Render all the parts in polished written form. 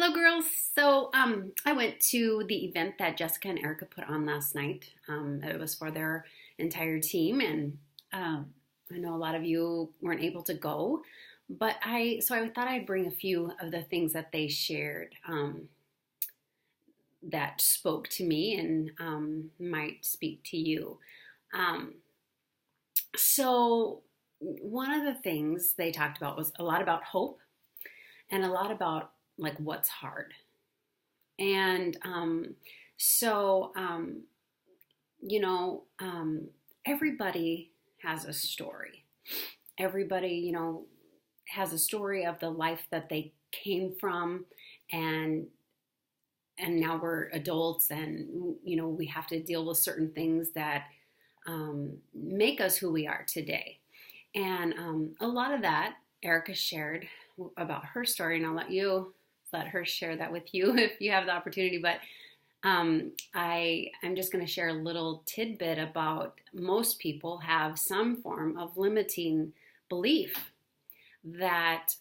Hello, girls. I went to the event that Jessica and Erica put on last night. It was for their entire team, and I know a lot of you weren't able to go, but I thought I'd bring a few of the things that they shared that spoke to me and might speak to you. Um, so, one of the things they talked about was a lot about hope and a lot about like what's hard. And so, um, you know, um, everybody has a story. Everybody, has a story of the life that they came from, and now we're adults, and we have to deal with certain things that make us who we are today. And a lot of that Erica shared about her story, and I'll let her share that with you if you have the opportunity. But I'm just going to share a little tidbit about most people have some form of limiting belief that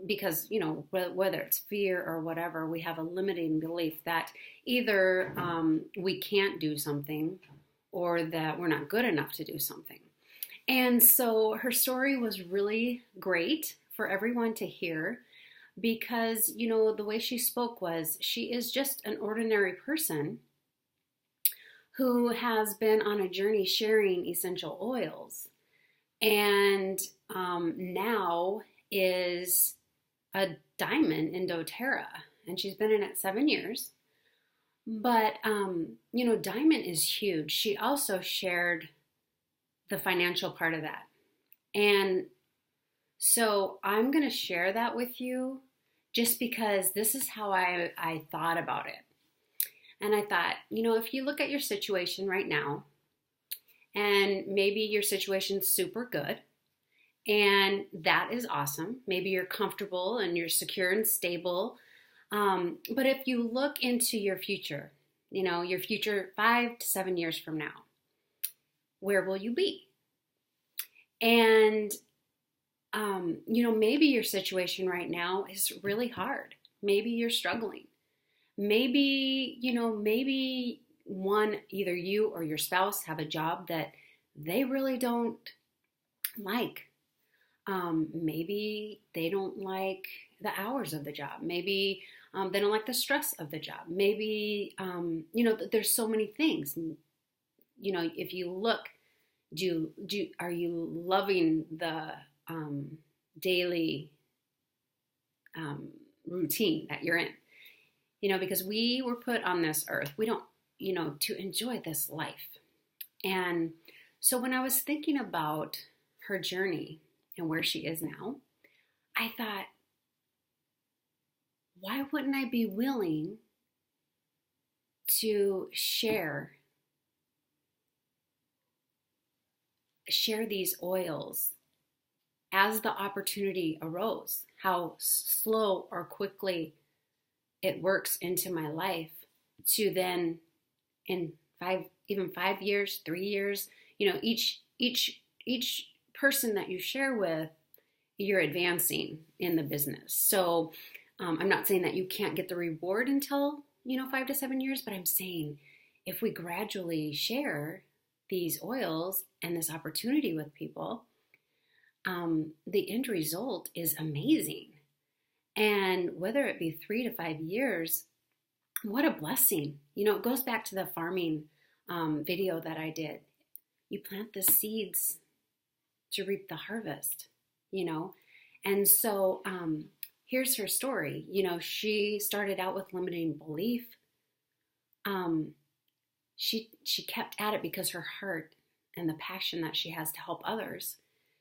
because whether it's fear or whatever, we have a limiting belief that either we can't do something or that we're not good enough to do something. And so her story was really great for everyone to hear because, the way she spoke was she is just an ordinary person who has been on a journey sharing essential oils and now is a diamond in doTERRA. And she's been in it 7 years. But, diamond is huge. She also shared the financial part of that. And so I'm going to share that with you just because this is how I thought about it. And I thought, if you look at your situation right now, and maybe your situation's super good, and that is awesome. Maybe you're comfortable and you're secure and stable. But if you look into your future, your future 5 to 7 years from now, where will you be? And, maybe your situation right now is really hard. Maybe you're struggling. Maybe either you or your spouse have a job that they really don't like. Maybe they don't like the hours of the job. Maybe they don't like the stress of the job. Maybe, there's so many things. If you look, are you loving the daily routine that you're in? Because we were put on this earth. We don't, to enjoy this life. And so when I was thinking about her journey and where she is now, I thought, why wouldn't I be willing to share these oils as the opportunity arose, how slow or quickly it works into my life to then in 5 years, 3 years, each person that you share with, you're advancing in the business. So I'm not saying that you can't get the reward until 5 to 7 years, but I'm saying if we gradually share these oils and this opportunity with people, the end result is amazing. And whether it be 3 to 5 years, what a blessing. It goes back to the farming video that I did. You plant the seeds to reap the harvest, And so here's her story. She started out with limiting belief. She kept at it because her heart and the passion that she has to help others.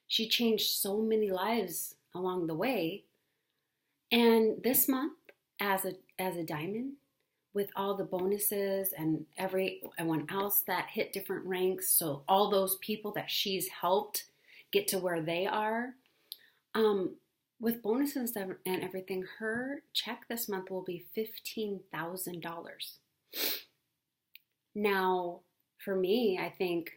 She changed so many lives along the way. And this month, as a diamond, with all the bonuses and everyone else that hit different ranks, so all those people that she's helped get to where they are, with bonuses and everything, her check this month will be $15,000. Now, for me, I think,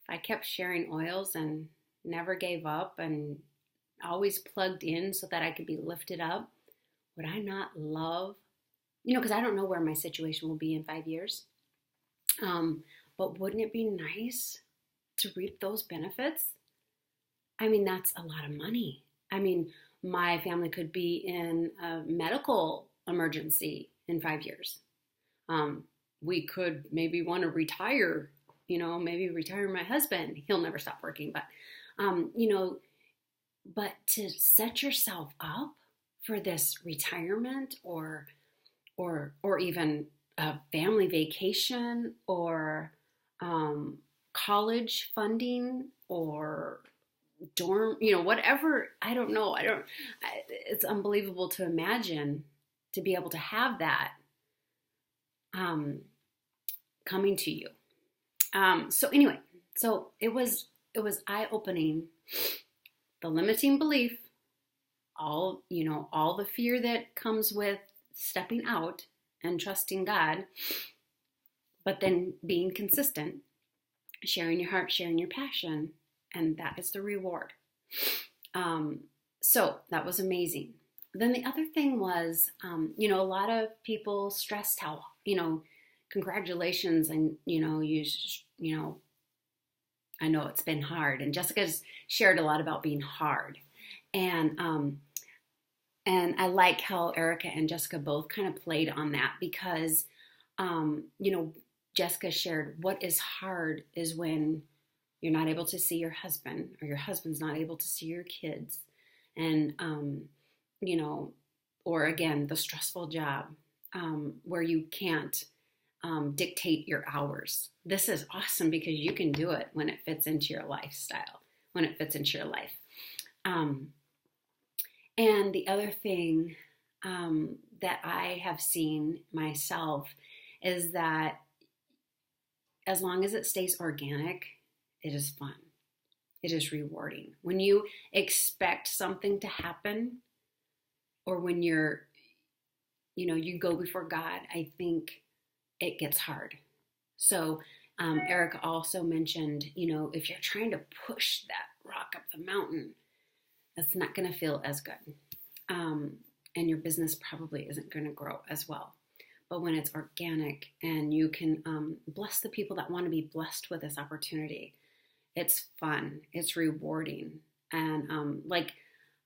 if I kept sharing oils and never gave up and always plugged in so that I could be lifted up, would I not love, because I don't know where my situation will be in 5 years. But wouldn't it be nice to reap those benefits? I mean, that's a lot of money. I mean, my family could be in a medical emergency in 5 years. We could maybe want to retire, maybe retire my husband. He'll never stop working, but to set yourself up for this retirement or even a family vacation or college funding or dorm, whatever. I don't know. It's unbelievable to imagine to be able to have that coming to you. So anyway, so it was eye-opening. The limiting belief, all the fear that comes with stepping out and trusting God, but then being consistent, sharing your heart, sharing your passion, and that is the reward. So that was amazing. Then the other thing was, a lot of people stressed how, congratulations, and I know it's been hard, and Jessica's shared a lot about being hard, and I like how Erica and Jessica both kind of played on that because, Jessica shared what is hard is when you're not able to see your husband or your husband's not able to see your kids, and or again the stressful job where you can't dictate your hours. This is awesome because you can do it when it fits into your lifestyle, when it fits into your life. And the other thing that I have seen myself is that as long as it stays organic, it is fun. It is rewarding. When you expect something to happen, or when you go before God, I think it gets hard. So Erica also mentioned, if you're trying to push that rock up the mountain, that's not going to feel as good. And your business probably isn't going to grow as well. But when it's organic and you can bless the people that want to be blessed with this opportunity, it's fun, it's rewarding. And like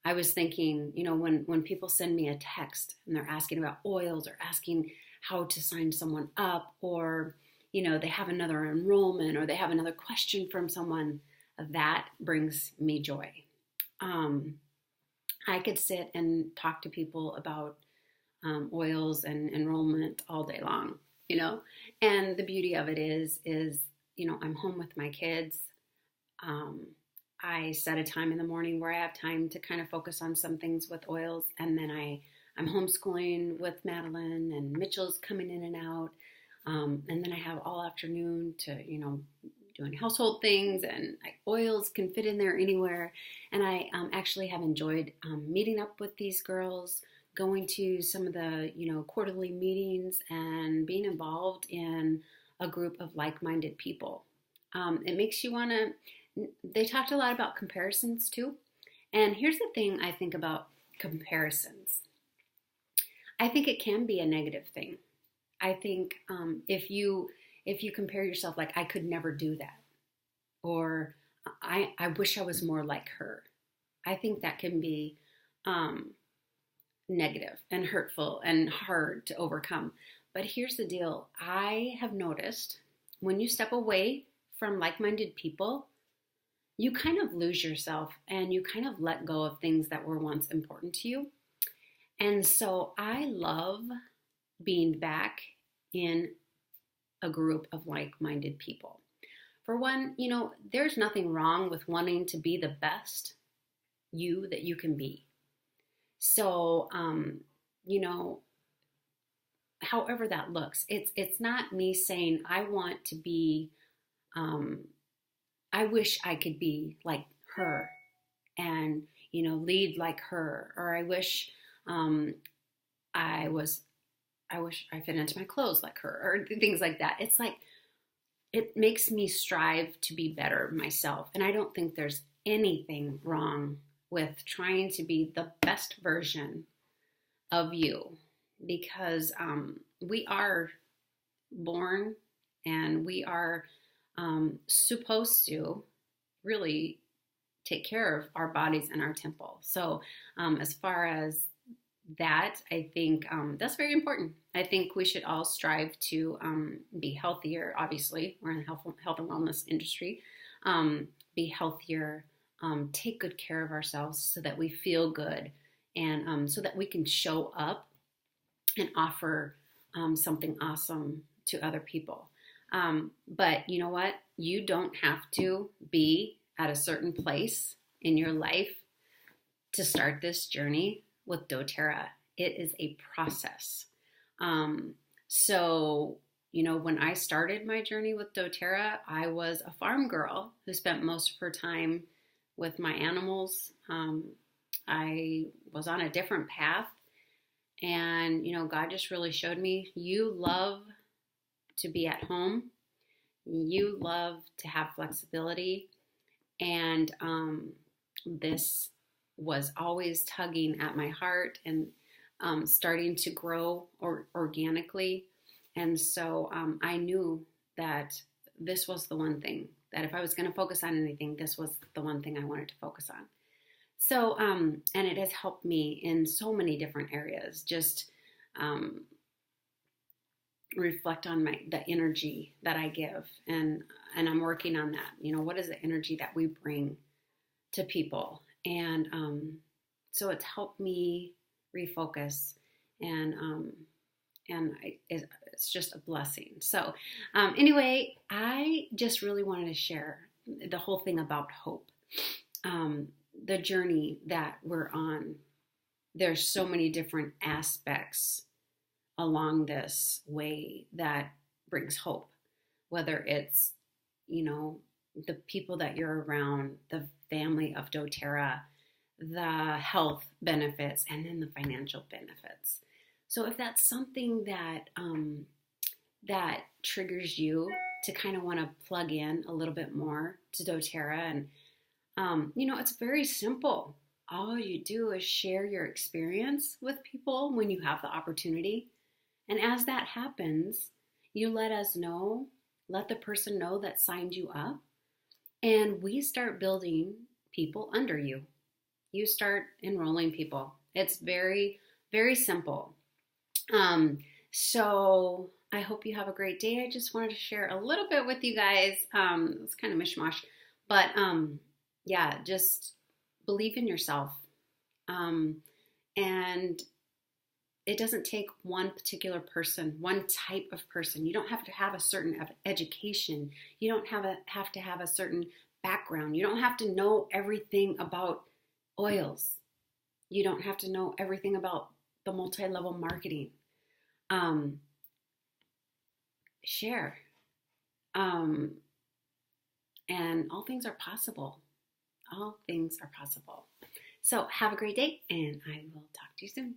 I was thinking, when people send me a text and they're asking about oils or asking how to sign someone up, or, they have another enrollment or they have another question from someone, that brings me joy. I could sit and talk to people about oils and enrollment all day long, and the beauty of it is, I'm home with my kids. I set a time in the morning where I have time to kind of focus on some things with oils, and then I'm homeschooling with Madeline, and Mitchell's coming in and out, and then I have all afternoon to, doing household things, and oils can fit in there anywhere. And I actually have enjoyed meeting up with these girls, going to some of the, quarterly meetings and being involved in a group of like-minded people. It makes you want to, they talked a lot about comparisons too. And here's the thing I think about comparisons. I think it can be a negative thing. I think if you compare yourself, like, I could never do that, or I wish I was more like her. I think that can be negative and hurtful and hard to overcome. But here's the deal. I have noticed when you step away from like-minded people, you kind of lose yourself and you kind of let go of things that were once important to you. And so I love being back in a group of like-minded people. For one, there's nothing wrong with wanting to be the best you that you can be. So, however that looks, it's not me saying I want to be, I wish I could be like her and, lead like her, or I wish I wish I fit into my clothes like her, or things like that. It's like, it makes me strive to be better myself. And I don't think there's anything wrong with trying to be the best version of you, because we are born and we are supposed to really take care of our bodies and our temple. So, as far as that, I think that's very important. I think we should all strive to be healthier. Obviously, we're in the health and wellness industry. Be healthier, take good care of ourselves so that we feel good, and so that we can show up and offer something awesome to other people. But you know what? You don't have to be at a certain place in your life to start this journey with doTERRA. It is a process. So, when I started my journey with doTERRA, I was a farm girl who spent most of her time with my animals. I was on a different path, and God just really showed me, you love to be at home, you love to have flexibility, and this was always tugging at my heart and starting to grow organically. And so I knew that this was the one thing, that if I was going to focus on anything, this was the one thing I wanted to focus on. So, and it has helped me in so many different areas. Just reflect on the energy that I give, and I'm working on that. What is the energy that we bring to people? And so it's helped me refocus, and it's just a blessing. So anyway, I just really wanted to share the whole thing about hope, the journey that we're on. There's so many different aspects along this way that brings hope, whether it's the people that you're around, the family of doTERRA, the health benefits, and then the financial benefits. So if that's something that that triggers you to kind of want to plug in a little bit more to doTERRA, and it's very simple. All you do is share your experience with people when you have the opportunity. And as that happens, you let us know, let the person know that signed you up, and we start building people under you. You start enrolling people. It's very, very simple. So I hope you have a great day. I just wanted to share a little bit with you guys. It's kind of mishmash, but yeah, just believe in yourself. And it doesn't take one particular person, one type of person. You don't have to have a certain education. You don't have to have a certain background. You don't have to know everything about oils. You don't have to know everything about the multi-level marketing. Share. And all things are possible. All things are possible. So have a great day, and I will talk to you soon.